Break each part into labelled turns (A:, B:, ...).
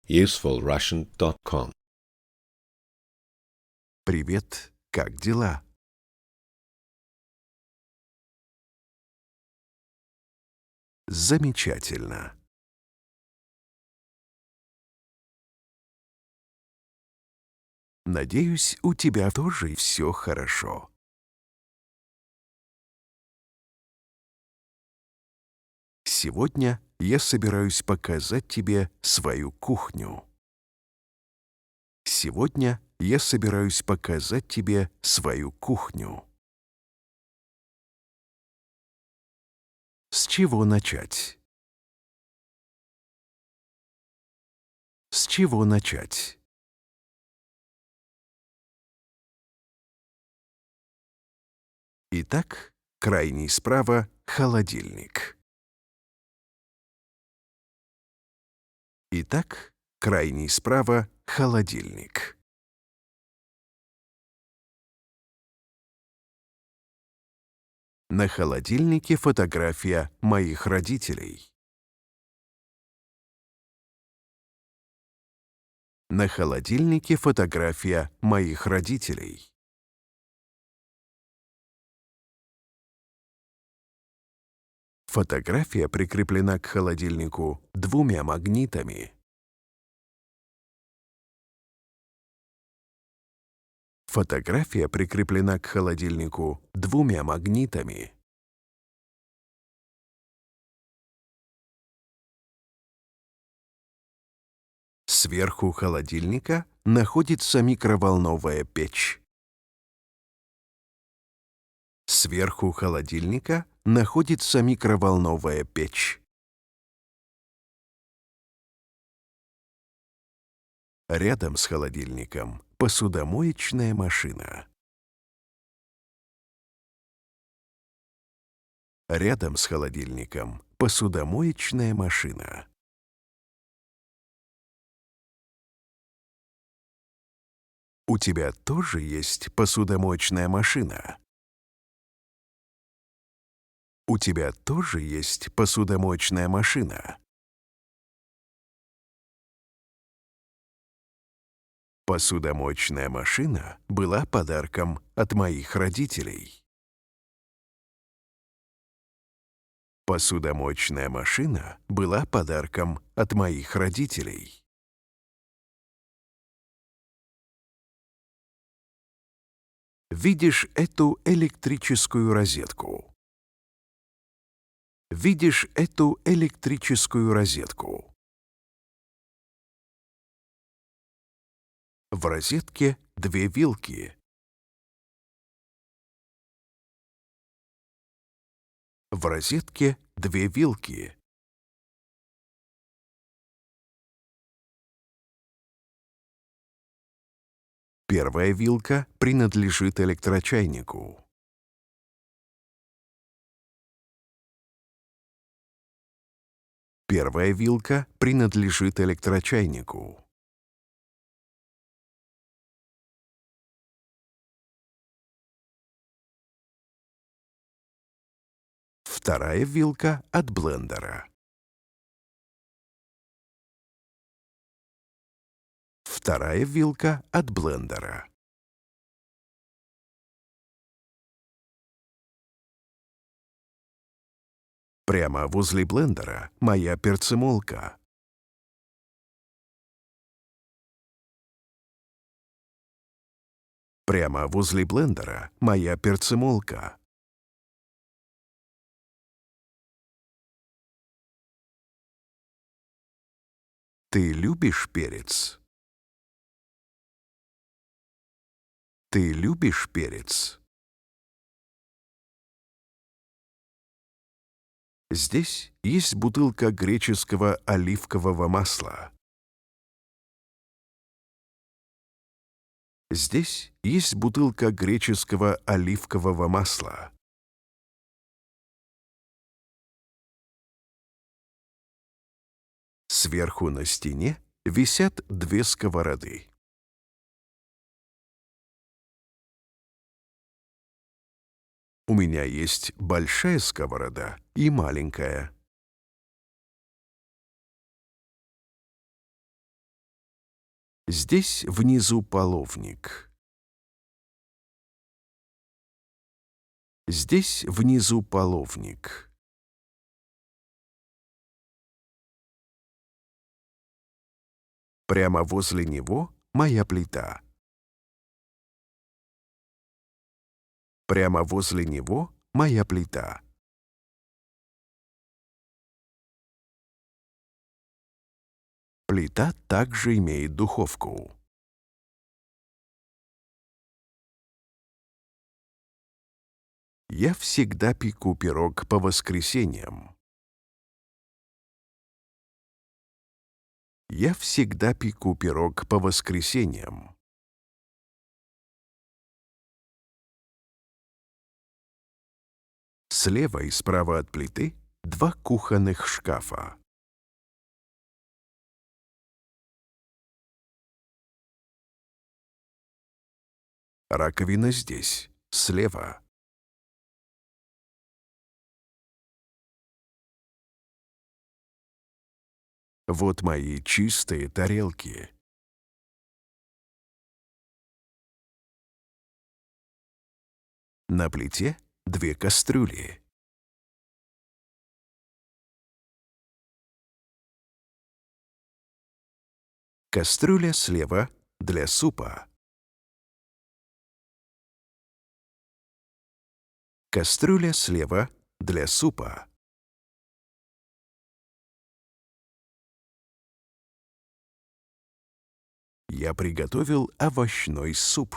A: usefulrussian.com.
B: Привет, как дела? Замечательно. Надеюсь, у тебя тоже все хорошо. Сегодня я собираюсь показать тебе свою кухню. Сегодня я собираюсь показать тебе свою кухню. С чего начать? С чего начать? Итак, крайний справа – холодильник. Итак, крайний справа – холодильник. На холодильнике фотография моих родителей. На холодильнике фотография моих родителей. Фотография прикреплена к холодильнику двумя магнитами. Фотография прикреплена к холодильнику двумя магнитами. Сверху холодильника находится микроволновая печь. Сверху холодильника находится микроволновая печь. Рядом с холодильником посудомоечная машина. Рядом с холодильником посудомоечная машина. У тебя тоже есть посудомоечная машина? У тебя тоже есть посудомоечная машина? Посудомоечная машина была подарком от моих родителей. Посудомоечная машина была подарком от моих родителей. Видишь эту электрическую розетку? Видишь эту электрическую розетку? В розетке две вилки. В розетке две вилки. Первая вилка принадлежит электрочайнику. Первая вилка принадлежит электрочайнику. Вторая вилка от блендера. Вторая вилка от блендера. Прямо возле блендера моя перцемолка. Прямо возле блендера моя перцемолка. Ты любишь перец? Ты любишь перец? Здесь есть бутылка греческого оливкового масла. Здесь есть бутылка греческого оливкового масла. Сверху на стене висят две сковороды. У меня есть большая сковорода и маленькая. Здесь внизу половник. Здесь внизу половник. Прямо возле него моя плита. Прямо возле него моя плита. Плита также имеет духовку. Я всегда пеку пирог по воскресеньям. Я всегда пеку пирог по воскресеньям. Слева и справа от плиты два кухонных шкафа. Раковина здесь, слева. Вот мои чистые тарелки. На плите две кастрюли. Кастрюля слева для супа. Кастрюля слева для супа. Я приготовил овощной суп.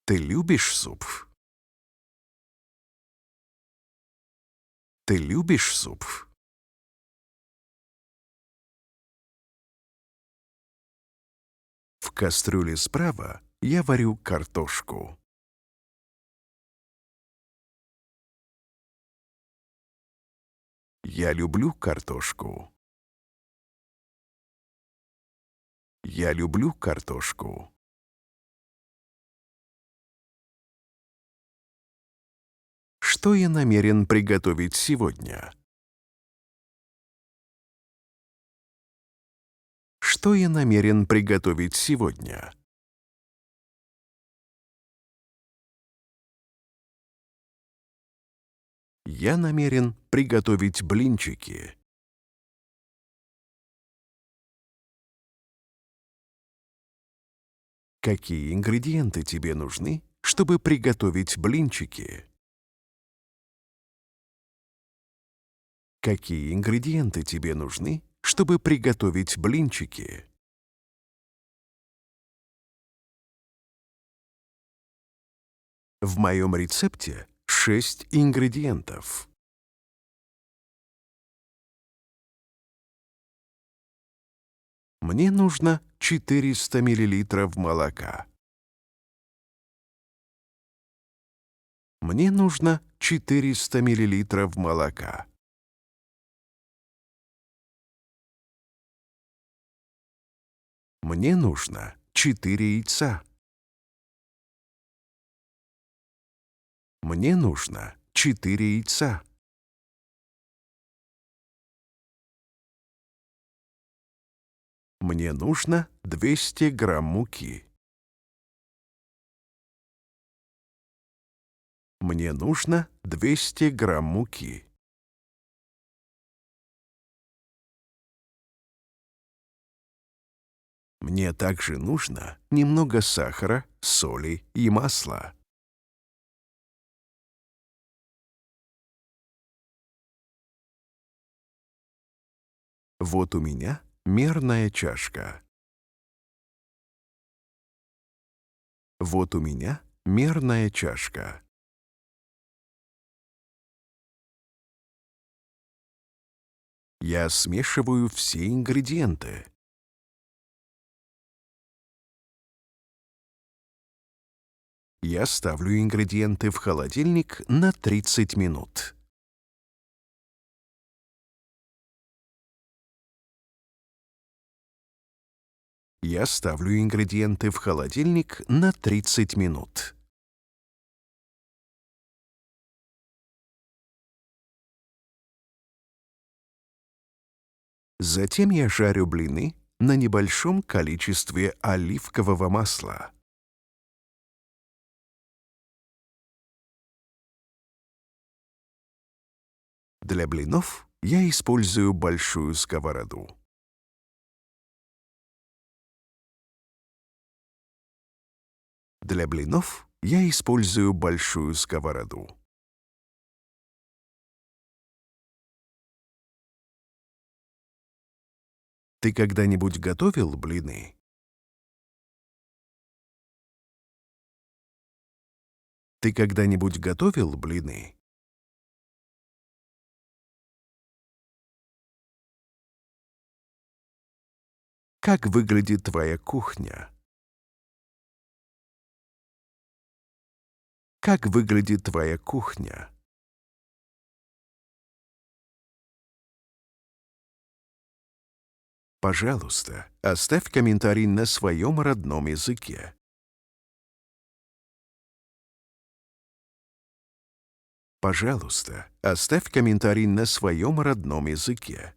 B: Ты любишь суп? Ты любишь суп? В кастрюле справа я варю картошку. Я люблю картошку. Я люблю картошку. Что я намерен приготовить сегодня? Что я намерен приготовить сегодня? Я намерен приготовить блинчики. Какие ингредиенты тебе нужны, чтобы приготовить блинчики? Какие ингредиенты тебе нужны, чтобы приготовить блинчики? В моем рецепте 6 ингредиентов. Мне нужно 400 мл молока. Мне нужно 400 мл молока. Мне нужно 4 яйца. Мне нужно 4 яйца. Мне нужно 200 грамм муки. Мне нужно 200 грамм муки. Мне также нужно немного сахара, соли и масла. Вот у меня мерная чашка. Вот у меня мерная чашка. Я смешиваю все ингредиенты. Я ставлю ингредиенты в холодильник на 30 минут. Я ставлю ингредиенты в холодильник на 30 минут. Затем я жарю блины на небольшом количестве оливкового масла. Для блинов я использую большую сковороду. Для блинов я использую большую сковороду. Ты когда-нибудь готовил блины? Ты когда-нибудь готовил блины? Как выглядит твоя кухня? Как выглядит твоя кухня? Пожалуйста, оставь комментарий на своем родном языке. Пожалуйста, оставь комментарий на своем родном языке.